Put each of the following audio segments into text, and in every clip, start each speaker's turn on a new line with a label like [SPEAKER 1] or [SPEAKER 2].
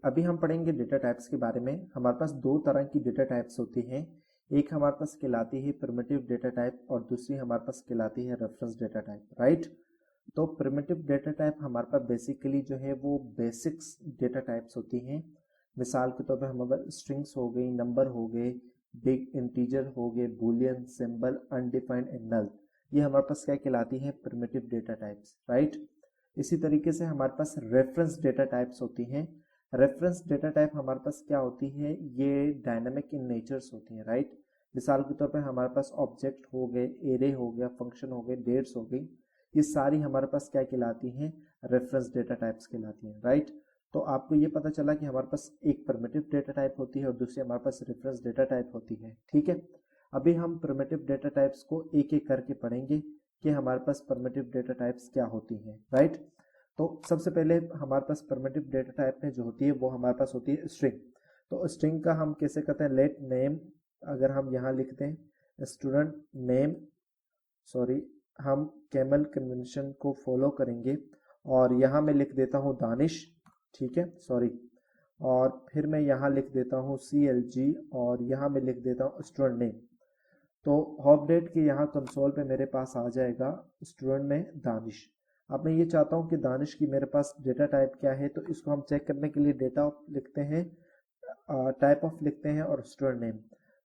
[SPEAKER 1] अभी हम पढ़ेंगे डेटा टाइप्स के बारे में। हमारे पास दो तरह की डेटा टाइप्स होती हैं। एक हमारे पास कहलाती है प्रिमिटिव डेटा टाइप और दूसरी हमारे पास कहलाती है रेफरेंस डेटा टाइप, राइट। तो प्रिमिटिव डेटा टाइप हमारे पास बेसिकली जो है वो बेसिक्स डेटा टाइप्स होती हैं। मिसाल के तौर पर हमारे पास स्ट्रिंग्स हो गई, नंबर हो गए, बिग इंटीजर हो गए, Boolean, symbol, undefined and null. ये हमारे पास क्या कहलाती है? Primitive data types, right. इसी तरीके से हमारे पास रेफरेंस डेटा टाइप्स होती हैं। रेफरेंस डेटा टाइप हमारे पास क्या होती है? ये डायनामिक इन नेचर्स होती हैं, राइट। मिसाल के तौर पे हमारे पास ऑब्जेक्ट हो गए, एरे हो गया, फंक्शन हो गए, डेट्स हो गई, ये सारी हमारे पास क्या कहलाती हैं? रेफरेंस डेटा टाइप्स कहलाती हैं, राइट। तो आपको ये पता चला कि हमारे पास एक प्रिमिटिव डेटा टाइप होती है और दूसरी हमारे पास रेफरेंस डेटा टाइप होती है, ठीक है। अभी हम प्रिमिटिव डेटा टाइप्स को एक एक करके पढ़ेंगे कि हमारे पास प्रिमिटिव डेटा टाइप्स क्या होती हैं, राइट। तो सबसे पहले हमारे पास प्रिमिटिव डेटा टाइप में जो होती है वो हमारे पास होती है स्ट्रिंग। तो स्ट्रिंग का हम कैसे करते हैं? लेट नेम, अगर हम यहाँ लिखते हैं स्टूडेंट नेम, सॉरी, हम कैमल कन्वेंशन को फॉलो करेंगे और यहाँ मैं लिख देता हूँ दानिश, ठीक है, सॉरी, और फिर मैं यहाँ लिख देता हूँ CLG और यहाँ मैं लिख देता हूँ स्टूडेंट नेम। तो होप डेट के यहाँ कंसोल पे मेरे पास आ जाएगा स्टूडेंट में दानिश। अब मैं ये चाहता हूँ कि दानिश की मेरे पास डेटा टाइप क्या है, तो इसको हम चेक करने के लिए डेटा लिखते हैं, टाइप ऑफ लिखते हैं और स्टूडेंट नेम।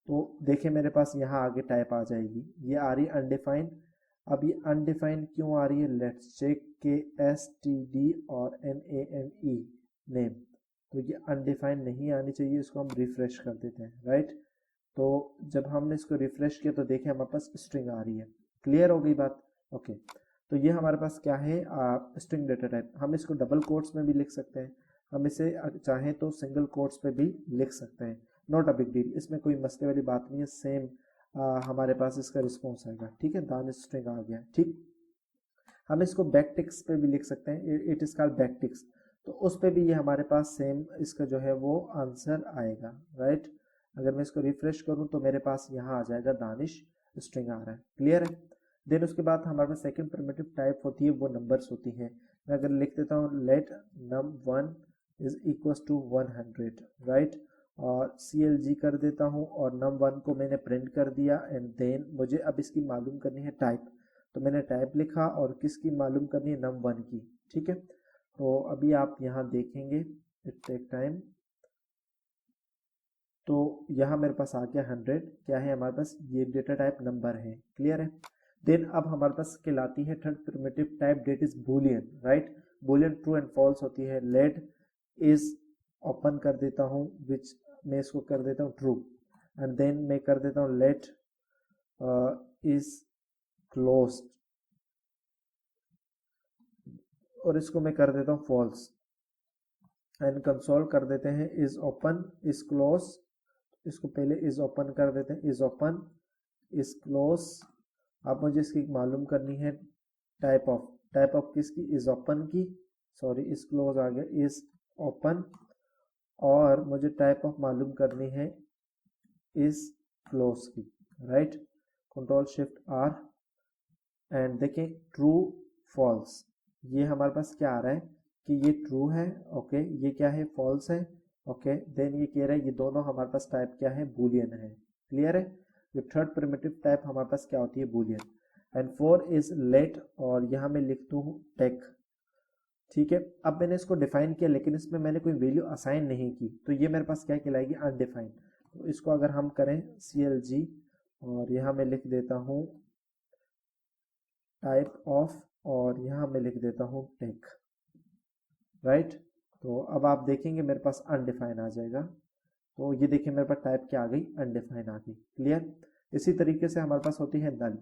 [SPEAKER 1] तो देखिए मेरे पास यहाँ आगे टाइप आ जाएगी, ये आ रही है अनडिफाइंड। अब ये अनडिफाइंड क्यों आ रही है? लेट्स चेक के STD और NAME नेम, तो ये अनडिफाइंड नहीं आनी चाहिए, इसको हम रिफ्रेश कर देते हैं, राइट। तो जब हमने इसको रिफ्रेश किया तो देखें हमारे पास स्ट्रिंग आ रही है। क्लियर हो गई बात? ओके। तो ये हमारे पास क्या है? String data type. हम इसको डबल कोट्स में भी लिख सकते हैं, हम इसे चाहें तो सिंगल कोट्स पे भी लिख सकते हैं, नॉट अ बिग डील, इसमें कोई मसले वाली बात नहीं है। सेम हमारे पास इसका रिस्पॉन्स आएगा, ठीक है। दानिश स्ट्रिंग आ गया, ठीक। हम इसको बैक टिक्स पे भी लिख सकते हैं, it is called back ticks, तो उस पे भी ये हमारे पास सेम इसका जो है वो आंसर आएगा, राइट। अगर मैं इसको रिफ्रेश करूं तो मेरे पास यहाँ आ जाएगा दानिश स्ट्रिंग आ रहा है, क्लियर है। देन उसके बाद हमारे पास सेकंड प्रिमिटिव टाइप होती है, वो नंबर्स होती है। मैं अगर लिख देता हूँ let num1 is equal to 100, right, और CLG कर देता हूँ और num1 को मैंने प्रिंट कर दिया एंड देन मुझे अब इसकी मालूम करनी है टाइप, तो मैंने टाइप लिखा और किसकी मालूम करनी है? num1 की, ठीक है। तो अभी आप यहाँ देखेंगे, इट टेक टाइम, तो यहाँ मेरे पास आ गया 100, क्या है हमारे पास? ये डेटा टाइप नंबर है, क्लियर है। देन अब हमारे पास कहलाती है third primitive type, that is Boolean, right. Boolean true and false होती है। लेट इज ओपन कर देता हूँ, विच मैं इसको कर देता हूँ ट्रू, एंड देन मैं कर देता हूँ लेट इज क्लोज्ड और इसको मैं कर देता हूँ फॉल्स, एंड कंसोल कर देते हैं इज ओपन इज क्लोज, इसको पहले इज ओपन कर देते हैं, इज ओपन इज क्लोज। अब मुझे इसकी मालूम करनी है टाइप ऑफ किसकी? इज ओपन की, सॉरी इज क्लोज आ गया, इज ओपन, और मुझे टाइप ऑफ मालूम करनी है इज क्लोज की, right. Control shift R and देखें ट्रू फॉल्स, ये हमारे पास क्या आ रहा है कि ये ट्रू है, ओके, ये क्या है? फॉल्स है, ओके। देन ये कह रहा है ये दोनों हमारे पास टाइप क्या है? बूलियन है, क्लियर है। ये थर्ड प्रिमिटिव टाइप हमारे पास क्या होती है? बूलियन। एंड 4 इज लेट और यहाँ मैं लिखता हूँ टेक, ठीक है। अब मैंने इसको डिफाइन किया लेकिन इसमें मैंने कोई वैल्यू असाइन नहीं की, तो ये मेरे पास क्या कहलाएगी? अनडिफाइंड। तो इसको अगर हम करें CLG और यहाँ मैं लिख देता हूँ टाइप ऑफ और यहाँ मैं लिख देता हूँ टेक, राइट। तो अब आप देखेंगे मेरे पास अनडिफाइन आ जाएगा, तो ये देखिए मेरे पास टाइप क्या आ गई? अनडिफाइन आ गई, क्लियर। इसी तरीके से हमारे पास होती है नल।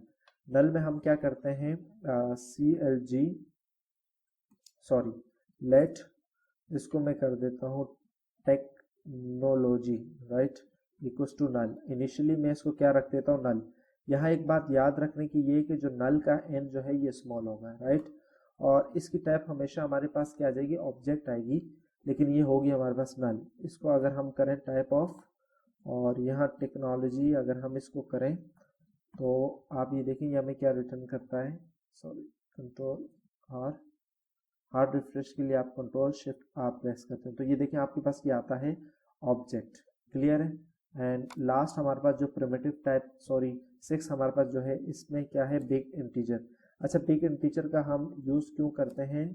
[SPEAKER 1] नल में हम क्या करते हैं? CLG, सॉरी, लेट, इसको मैं कर देता हूँ technology, right, equal to null. Initially मैं इसको क्या रख देता हूँ? नल। यहाँ एक बात याद रखने की ये कि जो नल का n जो है ये स्मॉल होगा, राइट, और इसकी टाइप हमेशा हमारे पास क्या आ जाएगी? ऑब्जेक्ट आएगी, लेकिन ये होगी हमारे पास नल। इसको अगर हम करें टाइप ऑफ और यहाँ टेक्नोलॉजी अगर हम इसको करें तो आप ये देखेंगे हमें क्या रिटर्न करता है, sorry, control R hard refresh के लिए आप कंट्रोल शिफ्ट आप प्रेस करते हैं तो ये देखिए आपके पास ये आता है ऑब्जेक्ट। क्लियर है। एंड लास्ट हमारे पास जो प्रिमिटिव टाइप 6 हमारे पास जो है इसमें क्या है, बिग इंटीजर। अच्छा, बिग इंटीजर का हम यूज़ क्यों करते हैं,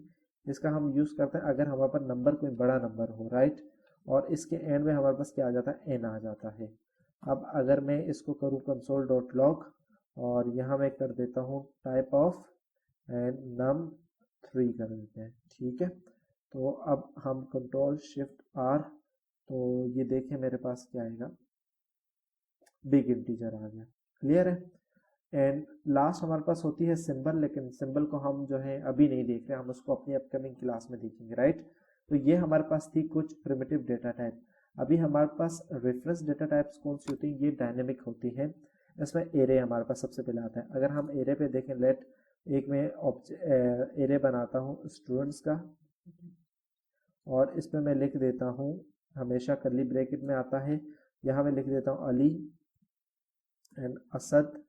[SPEAKER 1] इसका हम यूज़ करते हैं अगर हमारे पास नंबर कोई बड़ा नंबर हो, राइट, और इसके एंड में हमारे पास क्या आ जाता है, एन आ जाता है। अब अगर मैं इसको करूँ कंसोल डॉट लॉग और यहाँ मैं कर देता हूँ टाइप ऑफ एंड num 3 कर देते हैं, ठीक है। तो अब हम कंट्रोल शिफ्ट आर, तो ये देखें मेरे पास क्या आएगा, बिग इंटीजर आ गया। क्लियर है। एंड लास्ट हमारे पास होती है सिंबल, लेकिन सिंबल को हम जो है अभी नहीं देख रहे, हम उसको अपनी अपकमिंग क्लास में देखेंगे, राइट। तो ये हमारे पास थी कुछ प्रिमिटिव डेटा टाइप। अभी हमारे पास रेफरेंस डेटा टाइप्स कौन सी होती हैं, ये डायनेमिक होती है। इसमें एरे हमारे पास सबसे पहले आता है। अगर हम एरे पे देखें, लेट एक मैं एरे बनाता हूँ स्टूडेंट्स का, और इसमें मैं लिख देता हूँ, हमेशा कर्ली ब्रैकेट में आता है, यहाँ मैं लिख देता हूँ अली एंड असद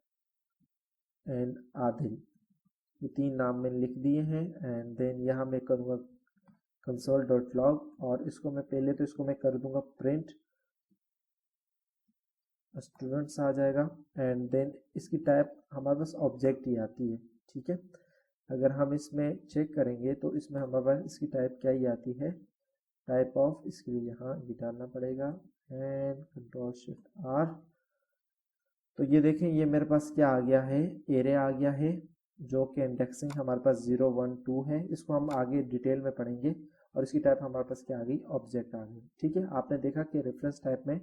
[SPEAKER 1] एंड आदिल, ये 3 नाम मैंने लिख दिए हैं। एंड देन यहाँ मैं करूँगा कंसोल डॉट लॉग और इसको मैं पहले तो इसको मैं कर दूंगा प्रिंट स्टूडेंट्स आ जाएगा। एंड देन इसकी टाइप हमारे पास ऑब्जेक्ट ही आती है, ठीक है। अगर हम इसमें चेक करेंगे तो इसमें हमारे पास इसकी टाइप क्या ही आती है, टाइप ऑफ, इसके लिए यहाँ ये डालना पड़ेगा एंड कंट्रोल शिफ्ट आर। तो ये देखें ये मेरे पास क्या आ गया है, एरे आ गया है, जो कि इंडेक्सिंग हमारे पास 0 1 2 है। इसको हम आगे डिटेल में पढ़ेंगे। और इसकी टाइप हमारे पास क्या आ गई, ऑब्जेक्ट आ गई, ठीक है। आपने देखा कि रेफरेंस टाइप में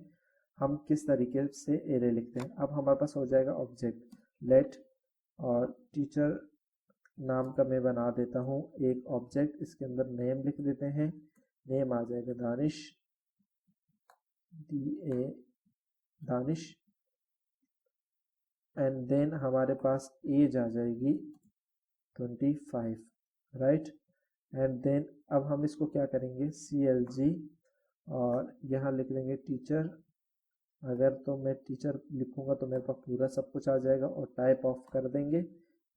[SPEAKER 1] हम किस तरीके से एरे लिखते हैं। अब हमारे पास हो जाएगा ऑब्जेक्ट लेट, और टीचर नाम का मैं बना देता हूँ एक ऑब्जेक्ट, इसके अंदर नेम लिख देते हैं, नेम आ जाएगा Danish, DA Danish. And then हमारे पास एज आ जाएगी 25, राइट। एंड देन अब हम इसको क्या करेंगे, CLG, और यहाँ लिख देंगे टीचर। अगर तो मैं टीचर लिखूंगा तो मेरे पास पूरा सब कुछ आ जाएगा, और टाइप ऑफ कर देंगे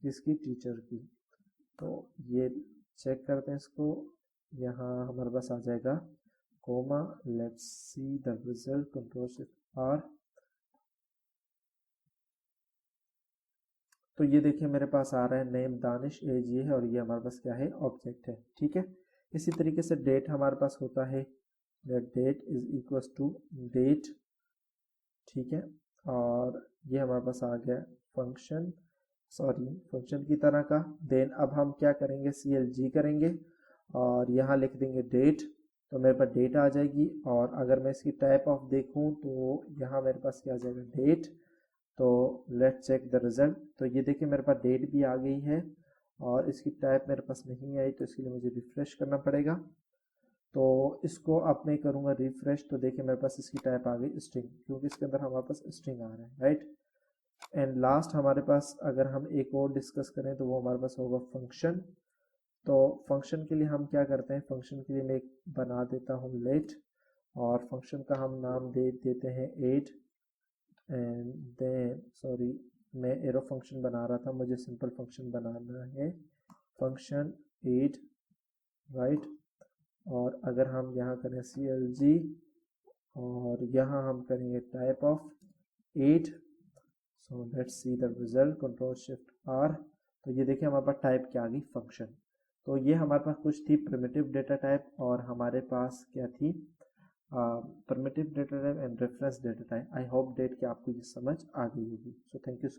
[SPEAKER 1] इसकी टीचर की। तो ये चेक करते हैं इसको, यहाँ हमारे पास आ जाएगा comma, let's see the result, control shift R. तो ये देखिए मेरे पास आ रहा है नेम दानिश, एज ये है, और ये हमारे पास क्या है, ऑब्जेक्ट है, ठीक है। इसी तरीके से डेट हमारे पास होता है, date is equal to date, ठीक है। और ये हमारे पास आ गया फंक्शन, फंक्शन की तरह का। देन अब हम क्या करेंगे, CLG करेंगे और यहाँ लिख देंगे डेट, तो मेरे पास डेट आ जाएगी। और अगर मैं इसकी टाइप ऑफ देखूँ तो यहाँ मेरे पास क्या आ जाएगा, डेट। तो लेट्स चेक द रिजल्ट। तो ये देखिए मेरे पास डेट भी आ गई है, और इसकी टाइप मेरे पास नहीं आई, तो इसके लिए मुझे रिफ्रेश करना पड़ेगा। तो इसको अब मैं करूँगा रिफ्रेश, तो देखिए मेरे पास इसकी टाइप आ गई स्ट्रिंग, क्योंकि इसके अंदर हमारे पास स्ट्रिंग आ रहा है, राइट। एंड लास्ट हमारे पास अगर हम एक और डिस्कस करें तो वो हमारे पास होगा फंक्शन। तो फंक्शन के लिए हम क्या करते हैं, फंक्शन के लिए मैं एक बना देता हूँ लेट, और फंक्शन का हम नाम दे देते हैं एड। एंड देन मैं एरो फंक्शन बना रहा था, मुझे सिंपल फंक्शन बनाना है, फंक्शन एड, राइट। और अगर हम यहाँ करें CLG, और यहाँ हम करेंगे type of 8, so let's see the result, control shift R. तो ये देखिए हमारे पास टाइप क्या आ गई, फंक्शन। तो ये हमारे पास कुछ थी प्रिमिटिव डेटा टाइप, और हमारे पास क्या थी, primitive data type and reference data type. I hope that कि आपको ये समझ आ गई होगी। So thank you.